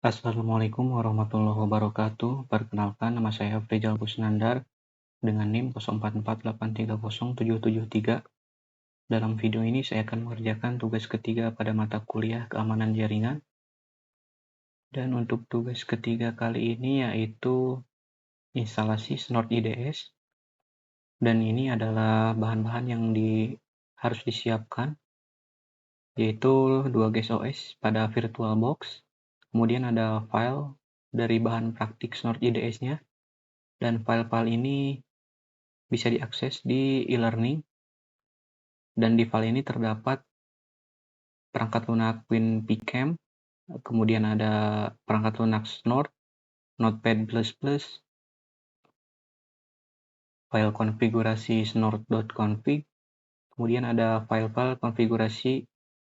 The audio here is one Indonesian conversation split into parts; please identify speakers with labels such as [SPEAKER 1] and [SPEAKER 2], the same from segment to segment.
[SPEAKER 1] Assalamualaikum warahmatullahi wabarakatuh. Perkenalkan, nama saya Afrizal Kusnandar dengan NIM 0448307773. Dalam video ini saya akan mengerjakan tugas ketiga pada mata kuliah keamanan jaringan. Dan untuk tugas ketiga kali ini yaitu instalasi Snort IDS. Dan ini adalah bahan-bahan yang harus disiapkan, yaitu 2GS OS pada VirtualBox. Kemudian ada file dari bahan praktik Snort IDS-nya. Dan file-file ini bisa diakses di e-learning, dan di file ini terdapat perangkat lunak WinPCam, kemudian ada perangkat lunak Snort, Notepad++, file konfigurasi snort.config, kemudian ada file-file konfigurasi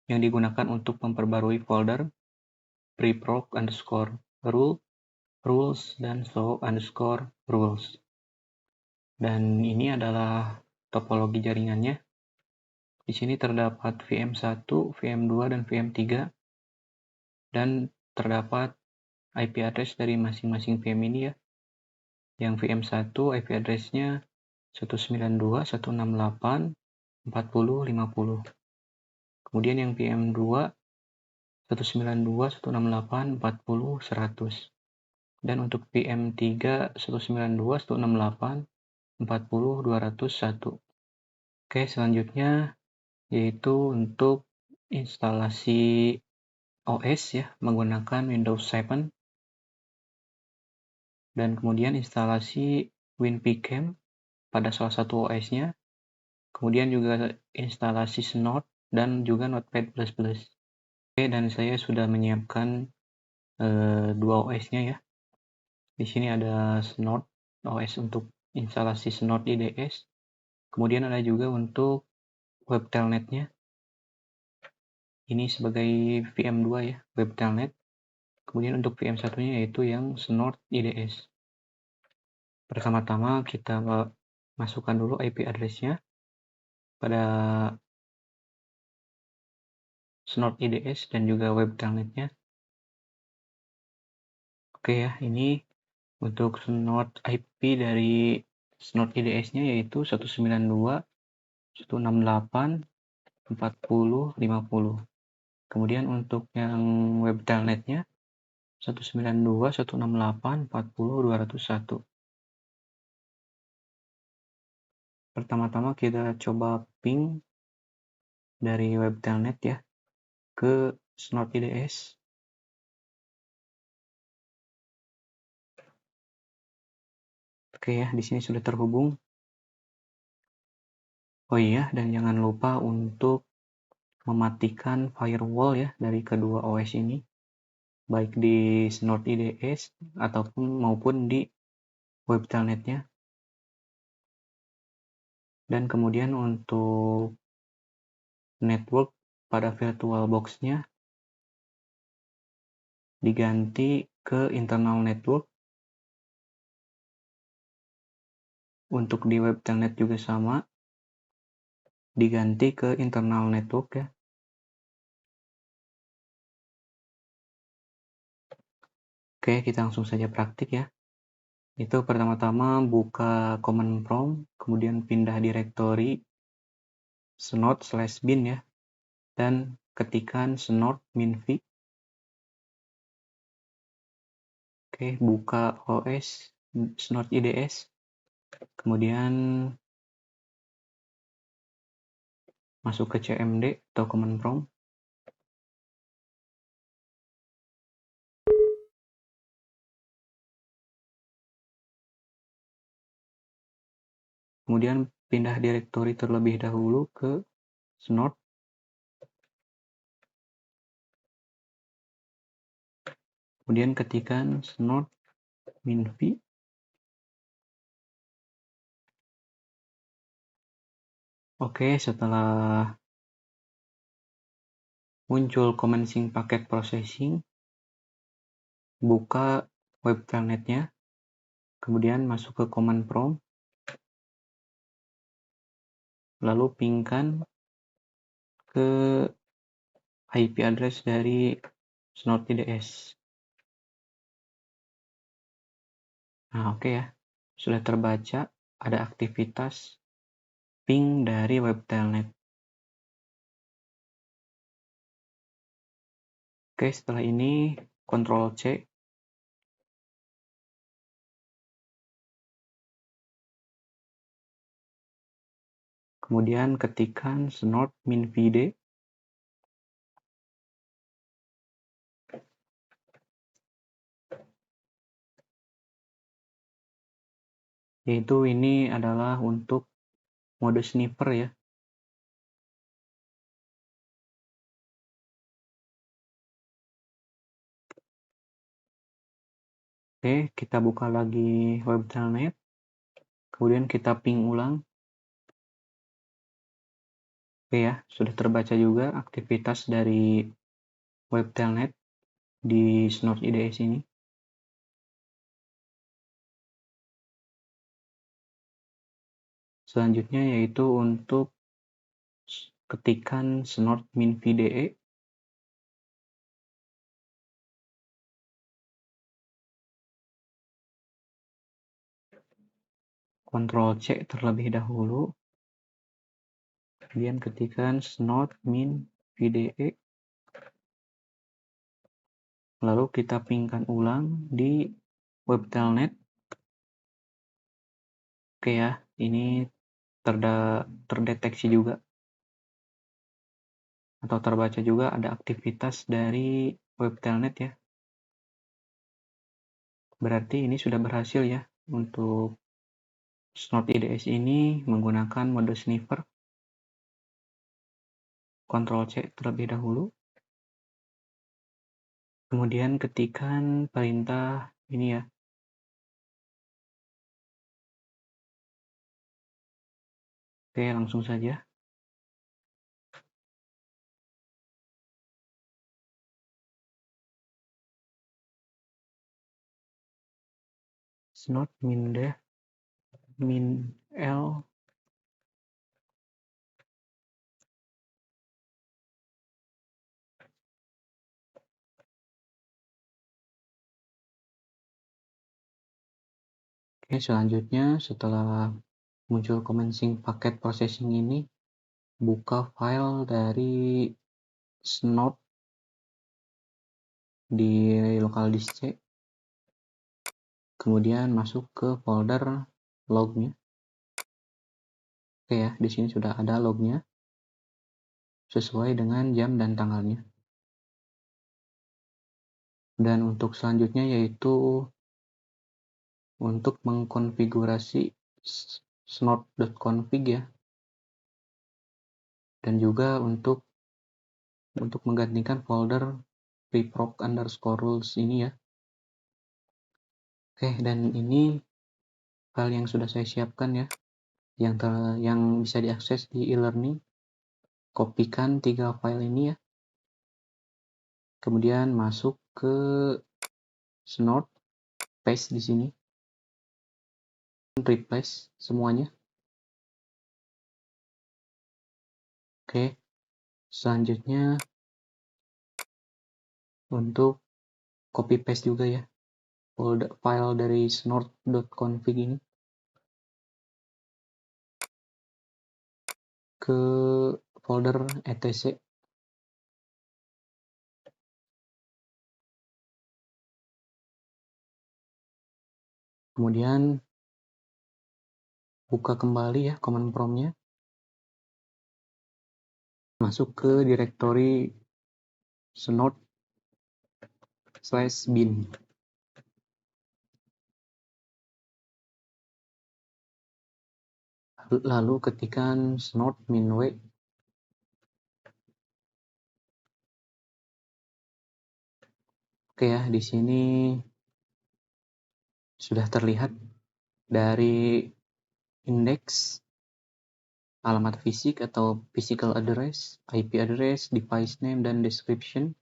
[SPEAKER 1] yang digunakan untuk memperbarui folder preproc_rule, rules, dan show_rules. Dan ini adalah topologi jaringannya. Di sini terdapat VM1, VM2, dan VM3, dan terdapat IP address dari masing-masing VM ini ya. Yang VM1 IP address-nya 192.168.40.50. Kemudian yang VM2 192.168.40.100. Dan untuk VM3 192.168.40.201. Oke, selanjutnya yaitu untuk instalasi OS ya, menggunakan Windows 7, dan kemudian instalasi WinPCam pada salah satu OS-nya, kemudian juga instalasi Snort dan juga Notepad++. Oke, dan saya sudah menyiapkan dua OS-nya ya. Di sini ada Snort OS untuk instalasi Snort IDS, kemudian ada juga untuk web telnet-nya. Ini sebagai VM2 ya, web telnet. Kemudian untuk VM1-nya yaitu yang Snort IDS. Pertama-tama kita masukkan dulu IP address-nya pada Snort IDS dan juga web telnet-nya. Oke ya, ini untuk Snort IP dari Snort IDS-nya yaitu 192.168.40.50. Kemudian untuk yang web telnet-nya 192.168.40.201. Pertama-tama kita coba ping dari web telnet ya ke Snort IDS. Oke ya, di sini sudah terhubung. Oh iya, dan jangan lupa untuk mematikan firewall ya dari kedua OS ini, baik di Snort IDS maupun di web telnet-nya. Dan kemudian untuk network pada VirtualBox-nya diganti ke internal network. Untuk di web telnet juga sama, diganti ke internal network ya. Oke, kita langsung saja praktik ya. Itu pertama-tama buka command prompt, kemudian pindah direktori snort/bin ya, dan ketikkan snort minv. Oke, buka OS Snort IDS, kemudian masuk ke cmd atau command prompt. Kemudian pindah direktori terlebih dahulu ke snort. Kemudian ketikkan snort minv. Oke, setelah muncul commencing packet processing, buka web telnet-nya, kemudian masuk ke command prompt, lalu pingkan ke IP address dari Snort IDS. Nah, oke ya. Sudah terbaca ada aktivitas ping dari web telnet. Oke, setelah ini Ctrl C. Kemudian ketikkan snort min_vd. Yaitu ini adalah untuk mode sniper ya. Oke, kita buka lagi web telnet. Kemudian kita ping ulang. Oke ya, sudah terbaca juga aktivitas dari web telnet di Snort IDS ini. Selanjutnya yaitu untuk ketikan snort min_vde. Ctrl C terlebih dahulu. Kemudian ketikan snort min_vde. Lalu kita pingkan ulang di web telnet. Oke ya, ini terdeteksi juga atau terbaca juga ada aktivitas dari web telnet ya. Berarti ini sudah berhasil ya untuk Snort IDS ini menggunakan mode sniper. Ctrl C terlebih dahulu. Kemudian ketikan perintah ini ya. Oke, langsung saja. Snort min_dev min_l. Oke, selanjutnya setelah muncul commencing paket processing ini, buka file dari snort di local disk C. Kemudian masuk ke folder lognya. Oke ya, di sini sudah ada lognya sesuai dengan jam dan tanggalnya. Dan untuk selanjutnya yaitu untuk mengkonfigurasi snort.config ya. Dan juga untuk menggantikan folder preproc_rules ini ya. Oke, dan ini file yang sudah saya siapkan ya, yang bisa diakses di e-learning. Kopikan 3 file ini ya. Kemudian masuk ke snort, paste di sini. Replace semuanya. Oke. Selanjutnya untuk copy paste juga ya. File dari snort.config ini ke folder etc. Kemudian buka kembali ya command prompt-nya. Masuk ke directory snort/bin. Lalu ketikkan snort min_w. Oke ya, di sini sudah terlihat dari indeks, alamat fisik atau physical address, IP address, device name, dan description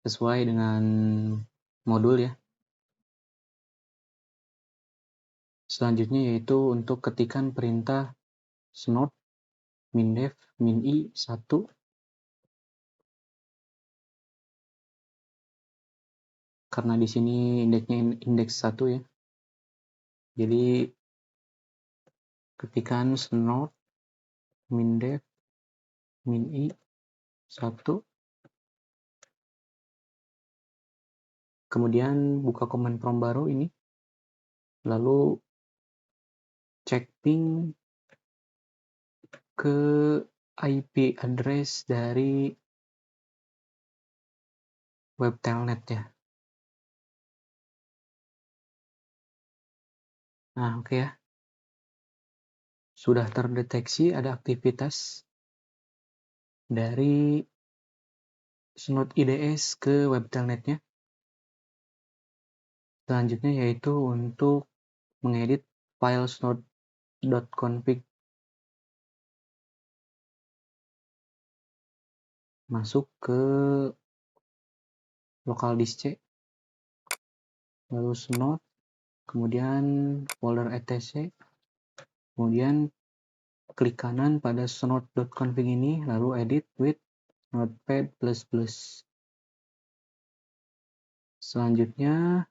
[SPEAKER 1] sesuai dengan modul ya. Selanjutnya yaitu untuk ketikan perintah snort min_dev min_i 1. karena di sini indeksnya indeks 1 ya. Jadi ketikkan snort min-dev min-i 1, kemudian buka command prompt baru ini, lalu cek ping ke IP address dari web telnet ya. Nah, oke ya. Sudah terdeteksi ada aktivitas dari Snort IDS ke web telnetnya. Selanjutnya yaitu untuk mengedit file snort.config. Masuk ke local disk C, lalu snort, kemudian folder etc, kemudian klik kanan pada snort.config ini, lalu edit with notepad++. Selanjutnya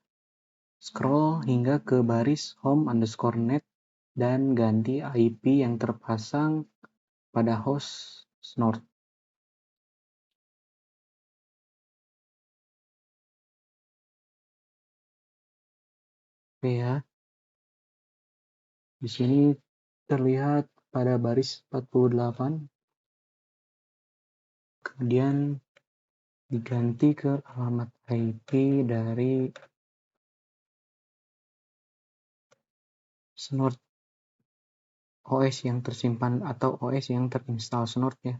[SPEAKER 1] scroll hingga ke baris home_net dan ganti IP yang terpasang pada host snort. Oke ya. Di sini terlihat pada baris 48, kemudian diganti ke alamat IP dari snort OS yang tersimpan atau OS yang terinstall snort ya.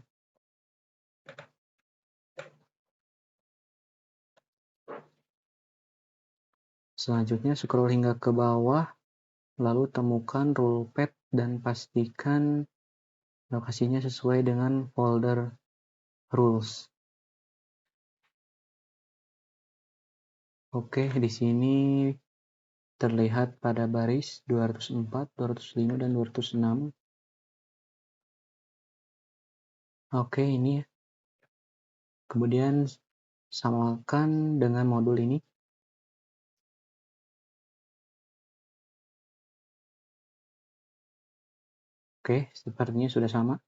[SPEAKER 1] Selanjutnya scroll hingga ke bawah, lalu temukan rulpad dan pastikan lokasinya sesuai dengan folder rules. Oke, di sini terlihat pada baris 204, 205, dan 206. Oke, ini ya. Kemudian samakan dengan modul ini. Oke, sepertinya sudah sama.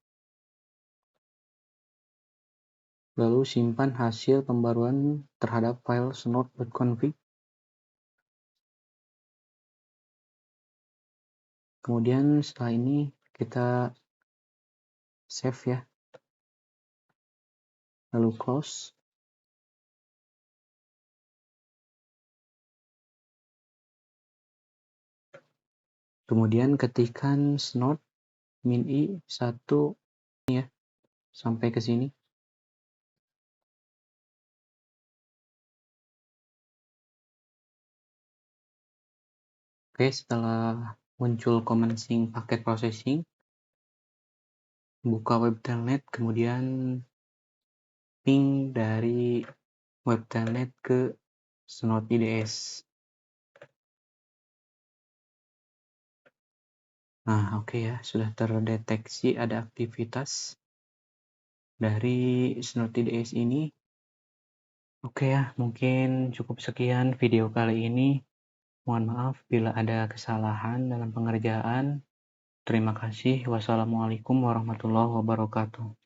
[SPEAKER 1] Lalu simpan hasil pembaruan terhadap file snort.config. Kemudian setelah ini kita save ya. Lalu close. Kemudian ketikkan snort min-i 1 ya, sampai ke sini. Oke, setelah muncul command sync paket processing, buka web telnet, kemudian ping dari web telnet ke snort IDS. Nah, oke ya, sudah terdeteksi ada aktivitas dari snort IDS ini. Oke ya, mungkin cukup sekian video kali ini. Mohon maaf bila ada kesalahan dalam pengerjaan. Terima kasih. Wassalamualaikum warahmatullahi wabarakatuh.